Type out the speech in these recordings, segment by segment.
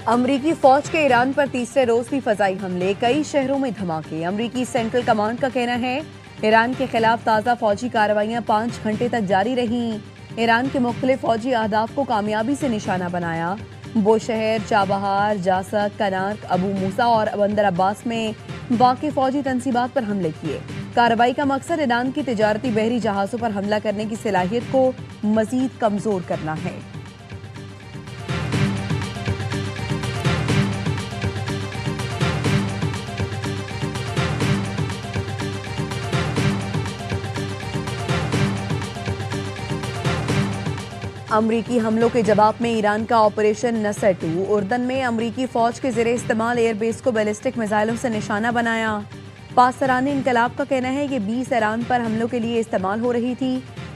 अमरीकी फौज के ईरान पर तीसरे रोज भी फजाई हमले, कई शहरों में धमाके। अमरीकी सेंट्रल कमांड का कहना है ईरान के खिलाफ ताज़ा फौजी कार्रवाइयां 5 घंटे तक जारी रहीं। ईरान के मुख्तलिफ फौजी अहदाफ को कामयाबी से निशाना बनाया। बोशहर, चाबहार, जासक, कनार्क, अबू मूसा और बंदर अब्बास में वाक़ई फौजी तनसीबात पर हमले किए। कार्रवाई का मकसद ईरान की तिजारती बहरी जहाज़ों पर हमला करने की सलाहियत को मजीद कमजोर करना है। अमरीकी हमलों के जवाब में ईरान का ऑपरेशन नसर 2। उर्दन में अमरीकी फौज के ज़ेरे इस्तेमाल एयरबेस को बैलिस्टिक मिसाइलों से निशाना बनाया। पासरानी इनकलाब का कहना है कि 20 ईरान पर हमलों के लिए इस्तेमाल हो रही थी।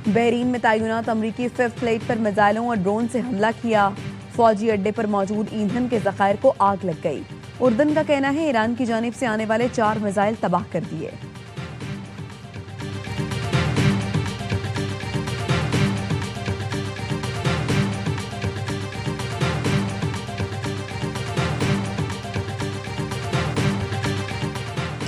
बहरीन में तैनात अमरीकी 5th फ्लीट पर मिसाइलों और ड्रोन से हमला किया। फौजी अड्डे पर मौजूद ईंधन के ज़खायर को आग लग गई। उर्दन का कहना है ईरान की जानिब से आने वाले 4 मिसाइल तबाह कर दिए।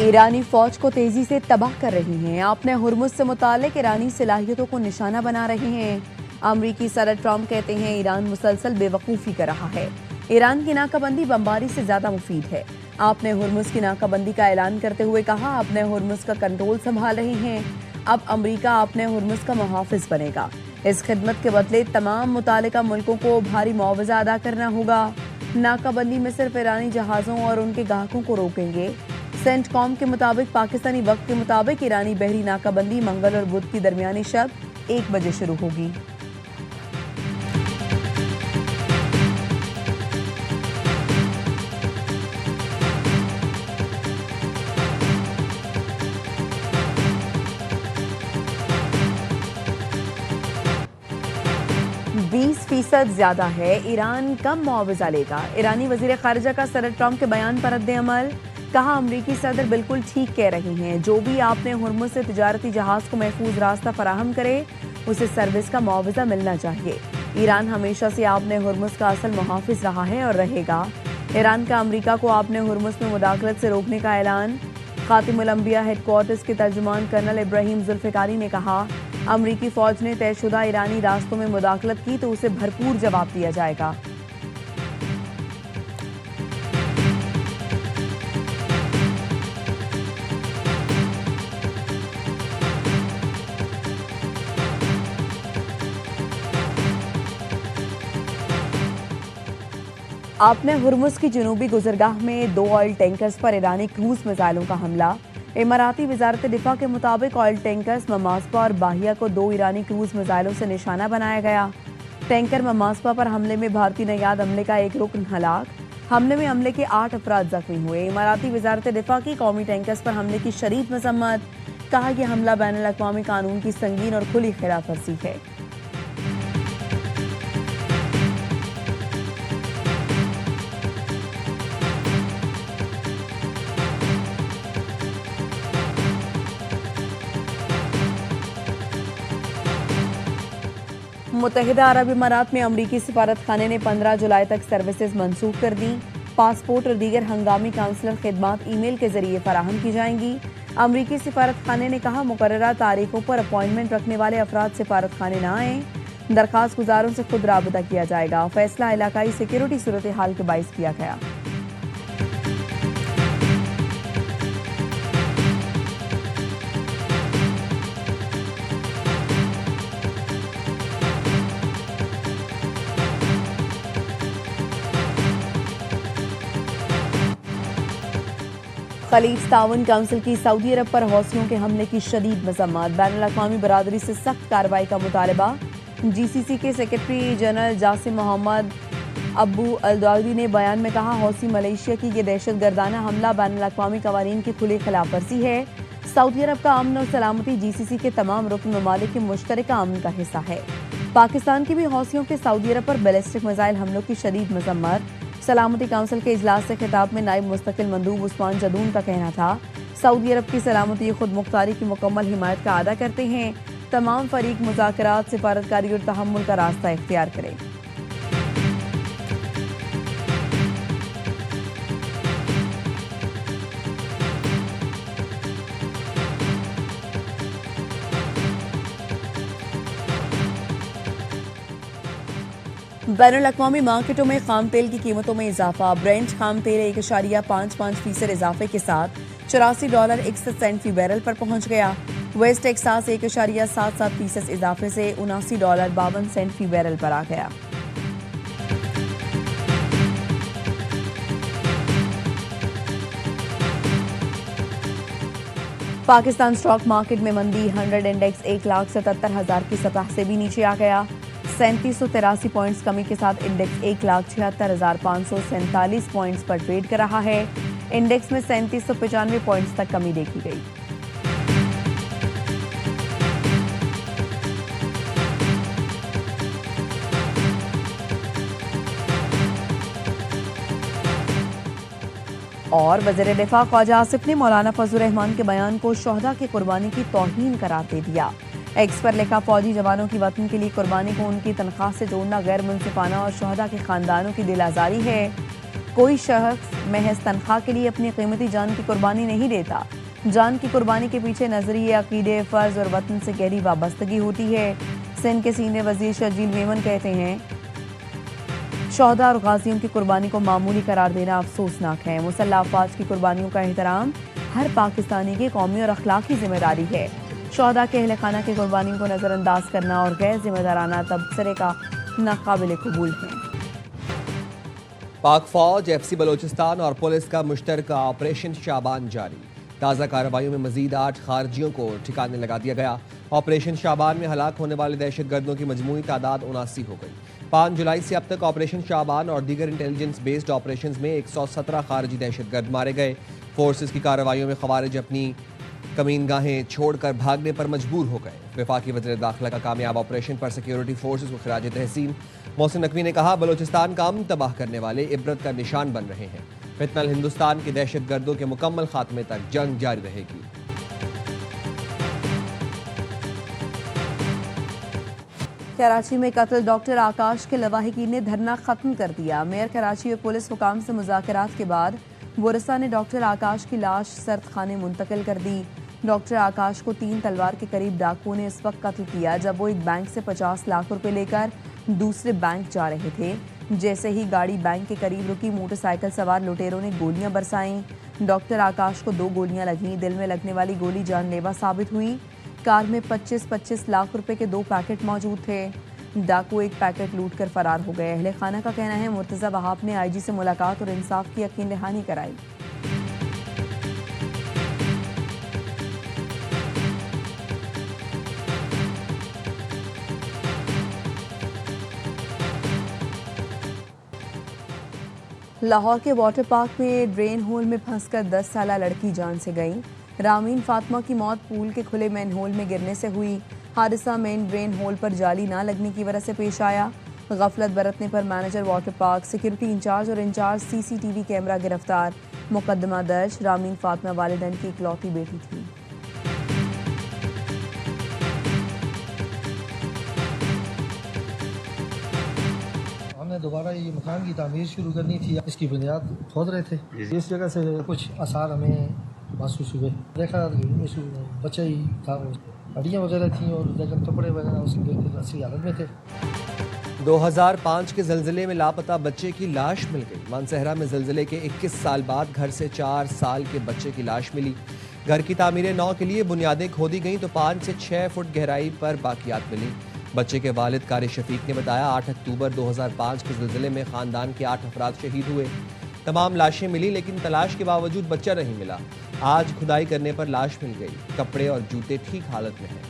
ईरानी फौज को तेजी से तबाह कर रही हैं। आपने हुर्मुज से मुतालिक ईरानी सलाहियतों को निशाना बना रहे हैं। अमरीकी सदर ट्रंप कहते हैं ईरान मुसलसल बेवकूफ़ी कर रहा है। ईरान की नाकाबंदी बमबारी से ज़्यादा मुफीद है। आपने हुर्मुज की नाकाबंदी का ऐलान करते हुए कहा आपने हुर्मुज का कंट्रोल संभाल रही हैं। अब अमरीका आपने हुर्मुज का मुहाफिज बनेगा। इस खिदमत के बदले तमाम मुतालिका मुल्कों को भारी मुआवजा अदा करना होगा। नाकाबंदी में सिर्फ ईरानी जहाज़ों और उनके ग्राहकों को रोकेंगे। सेंटकॉम के मुताबिक पाकिस्तानी वक्त के मुताबिक ईरानी बहरी नाकाबंदी मंगल और बुध की दरमियानी शब 1 बजे शुरू होगी। %20 ज्यादा है। ईरान कम मुआवजा लेगा। ईरानी वजीर खारिजा का सदर ट्रंप के बयान पर रद्द अमल। कहा अमरीकी सदर बिल्कुल ठीक कह रही हैं। जो भी आपने हुर्मुज से तिजारती जहाज को महफूज रास्ता फराहम करे उसे सर्विस का मुआवजा मिलना चाहिए। ईरान हमेशा से आपने हुर्मुज का असल मुहाफिज रहा है और रहेगा। ईरान का अमरीका को आपने हुर्मुज में मुदाखलत से रोकने का ऐलान। खातिमुल अंबिया हेडक्वार्टर्स के तर्जुमान कर्नल इब्राहिम जुल्फिकारी ने कहा अमरीकी फौज ने तयशुदा ईरानी रास्तों में मुदाखलत की तो उसे भरपूर जवाब दिया जाएगा। आपने हुर्मुज की जनूबी गुजरगाह में 2 ऑयल टैंकर्स पर ईरानी क्रूज मिसाइलों का हमला। इमाराती वजारत दिफा के मुताबिक ऑयल टैंकर्स ममास्पा और बाहिया को 2 ईरानी क्रूज मिसाइलों से निशाना बनाया गया। टैंकर ममास्पा पर हमले में भारतीय नयाद अमले का 1 रुकन हलाक। हमले में अमले के 8 अफराद जख्मी हुए। इमाराती वजारत दिफा की कौमी टैंकर्स पर हमले की शदीद मजम्मत। कहा यह हमला बैनुल अक़वामी कानून की संगीन और खुली खिलाफ वर्जी है। मुत्तहिदा अरब इमारात में अमरीकी सिफारत खाने ने 15 जुलाई तक सर्विसेज मनसूख कर दी। पासपोर्ट और दीगर हंगामी काउंसलर खिदमात ईमेल के जरिए फराहम की जाएंगी। अमरीकी सिफारत खाने ने कहा मुकर्ररा तारीखों पर अपॉइंटमेंट रखने वाले अफराद सिफारत खाने न आए। दरखास्त गुजारों से खुद राबता किया जाएगा। फैसला इलाकाई सिक्योरिटी सूरत हाल के बाइस किया गया। खलीज ताउन काउंसिल की सऊदी अरब पर हौसियों के हमले की शदीद मजम्मत। बैनुल अक़वामी बरादरी से सख्त कार्रवाई का मुतालबा। GCC के सेक्रेटरी जनरल जासिम मोहम्मद अबू अलदावी ने बयान में कहा हौसी मलेशिया की ये दहशत गर्दाना हमला बैनुल अक़वामी कवानीन की खुली खिलाफ वर्जी है। सऊदी अरब का अमन और सलामती GCC के तमाम रुकन ममालिक के मुश्तरका अमन का हिस्सा है। पाकिस्तान की भी हौसियों के सऊदी अरब पर बैलिस्टिक मिसाइल हमलों की शदीद मजम्मत। सलामती काउंसिल के इजलास से खिताब में नायब मुस्तकिल मंदूब उस्मान जदून का कहना था सऊदी अरब की सलामती खुद मुख्तारी की मुकम्मल हिमायत का अदा करते हैं। तमाम फरीक मुज़ाकरात, सिफारतकारी और तहम्मुल का रास्ता इख्तियार करें। बैनुल-अक़वामी मार्केटों में खाम तेल की कीमतों में इजाफा। ब्रेंट खाम तेल 1.55% इजाफे के साथ $84.61 फी बैरल पर पहुंच गया। वेस्ट टेक्सास 1.77% इजाफे से $79.52 फी बैरल पर आ गया। पाकिस्तान स्टॉक मार्केट में मंदी। 100 इंडेक्स 1,77,000 की सतह से भी नीचे आ गया। 3783 पॉइंट्स कमी के साथ इंडेक्स 1,76,547 पॉइंट्स पर ट्रेड कर रहा है। इंडेक्स में 3795 पॉइंट्स तक कमी देखी गई। और वज़ीर दिफा ख्वाजा आसिफ ने मौलाना फजल रहमान के बयान को शोहदा की कुर्बानी की तौहीन करार दे दिया। एक्स पर लिखा, फौजी जवानों की वतन के लिए कुर्बानी को उनकी तनख्वाह से जोड़ना गैर मुनसिफाना और शोहदा के खानदानों की दिल आज़ारी है। कोई शख्स महज तनख्वाह के लिए अपनी कीमती जान की कुर्बानी नहीं देता। जान की कुर्बानी के पीछे नजरिए, अकीदे, फ़र्ज और वतन से गहरी वाबस्तगी होती है। सिंध के सीनियर वजीर शर्जील मेमन कहते हैं, शोहदा और गाजियों की कुर्बानी को मामूली करार देना अफसोसनाक है। मुसल्लह अफवाज की कुर्बानियों का एहतराम हर पाकिस्तानी की कौमी और अखलाकी जिम्मेदारी है। शोहदा के अहल खाना की कुर्बानियों को नज़रअंदाज करना और गैर जिम्मेदाराना तबसरे का नाकाबिल कबूल है। पाक फौज, FC बलोचिस्तान और पुलिस का मुश्तरका ऑपरेशन शाबान जारी। ताज़ा कार्रवाइयों में मजीद 8 खारजियों को ठिकाने लगा दिया गया। ऑपरेशन शाबान में हलाक होने वाले दहशतगर्दों की मजमूई तादाद 79 हो गई। 5 जुलाई से अब तक ऑपरेशन शाबान और दीगर इंटेलिजेंस बेस्ड ऑपरेशंस में 117 खारजी दहशतगर्द मारे गए। फोर्सेस की कार्रवाइयों में खवारिज अपनी कमीनगाहें छोड़कर भागने पर मजबूर हो गए। वफाकी वज़ीर दाखिला का कामयाब ऑपरेशन पर सिक्योरिटी फोर्सेस को खिराज तहसीन। मोहसिन नकवी ने कहा, बलोचिस्तान का अमन तबाह करने वाले इबरत का निशान बन रहे हैं। फितनल हिंदुस्तान के दहशतगर्दों के मुकम्मल खात्मे तक जंग जारी रहेगी। कराची में कत्ल डॉक्टर आकाश के लवाहिकीन ने धरना खत्म कर दिया। मेयर कराची और पुलिस हुकाम से मुज़ाकरात के बाद वरसा ने डॉक्टर आकाश की लाश सर्द खाने मुंतकिल कर दी। डॉक्टर आकाश को 3 तलवार के करीब डाकुओं ने इस वक्त कत्ल किया जब वो एक बैंक से 50 लाख रुपए लेकर दूसरे बैंक जा रहे थे। जैसे ही गाड़ी बैंक के करीब रुकी, मोटरसाइकिल सवार लुटेरों ने गोलियां बरसाईं। डॉक्टर आकाश को 2 गोलियां लगीं। दिल में लगने वाली गोली जानलेवा साबित हुई। कार में 25-25 लाख रुपए के 2 पैकेट मौजूद थे। डाकू एक पैकेट लूट कर फरार हो गए। अहले खाना का कहना है, मुर्तज़ा वहाब ने IG से मुलाकात और इंसाफ की यकीन दहानी कराई। लाहौर के वाटर पार्क में ड्रेन होल में फंसकर 10 साला लड़की जान से गई। रामीन फातिमा की मौत पूल के खुले मेन होल में गिरने से हुई। हादसा मेन ड्रेन होल पर जाली ना लगने की वजह से पेश आया। गफलत बरतने पर manager water park, security in charge और इंचार्ज CCTV कैमरा गिरफ्तार। मुकदमा दर्ज। रामीन फातिमा वालिदैन की इकलौती बेटी थी। हमने दोबारा ये मकान की तामीर शुरू करनी थी। इसकी बुनियाद खोद रहे थे। इस जगह से कुछ आसार हमें महसूस हुए। देखा बच्चा ही था, हड्डियाँ वगैरह थी और कपड़े वगैरह उसकी ऐसी हालत में थे। 2005 के ज़लज़ले में लापता बच्चे की लाश मिल गई। मानसहरा में ज़लज़ले के 21 साल बाद घर से 4 साल के बच्चे की लाश मिली। घर की तामीर नौ के लिए बुनियादें खोदी गईं तो 5 से 6 फुट गहराई पर बाकियात मिली। बच्चे के वालिद कारी शफीक ने बताया, 8 अक्टूबर 2005 के ज़लज़ले में ख़ानदान के 8 अफराद शहीद हुए। तमाम लाशें मिली लेकिन तलाश के बावजूद बच्चा नहीं मिला। आज खुदाई करने पर लाश मिल गई। कपड़े और जूते ठीक हालत में हैं।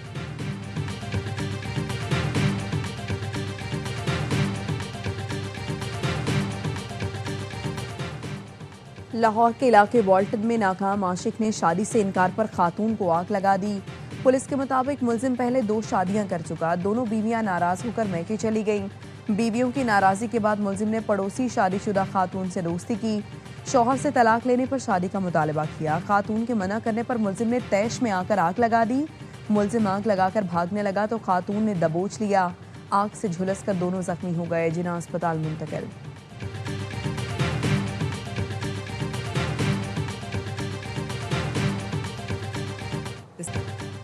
लाहौर के इलाके वॉल्टन में नाकाम आशिक ने शादी से इनकार पर खातून को आग लगा दी। पुलिस के मुताबिक मुलजिम पहले 2 शादियां कर चुका। दोनों बीवियां नाराज होकर मैके चली गईं। बीवियों की नाराजगी के बाद मुलजिम ने पड़ोसी शादीशुदा खातून से दोस्ती की। शौहर से तलाक लेने पर शादी का मुतालबा किया। खातून के मना करने पर मुलजिम ने तैश में आकर आग लगा दी। मुलजिम आग लगाकर भागने लगा तो खातून ने दबोच लिया। आग से झुलसकर दोनों जख्मी हो गए, जिन्हें अस्पताल मुंतकिल।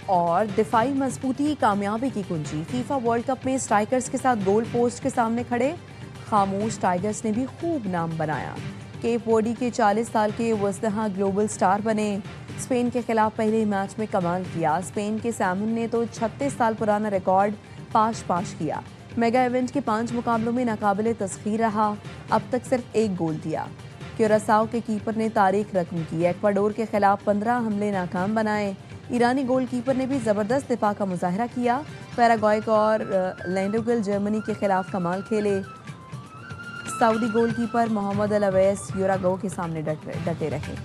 और दिफाई मजबूती कामयाबी की कुंजी। फीफा वर्ल्ड कप में स्ट्राइकर्स के साथ गोल पोस्ट के सामने खड़े खामोश टाइगर्स ने भी खूब नाम बनाया। केप वर्डी के 40 साल के वस्दहा ग्लोबल स्टार बने। स्पेन के खिलाफ पहले मैच में कमाल किया। स्पेन के सैमुन ने तो 36 साल पुराना रिकॉर्ड पाश किया। मेगा इवेंट के 5 मुकाबलों में नाकाबिले तस्खीर रहा। अब तक सिर्फ 1 गोल दिया। क्यूरासाओ के कीपर ने तारीख रकम की। एक्वाडोर के खिलाफ 15 हमले नाकाम बनाए। ईरानी गोलकीपर ने भी जबरदस्त दिफा का मुजाहरा किया। पैराग्वे और लैंडोगल जर्मनी के खिलाफ कमाल खेले। सऊदी गोलकीपर मोहम्मद अल अवैस यूरागो के सामने डटे रहे।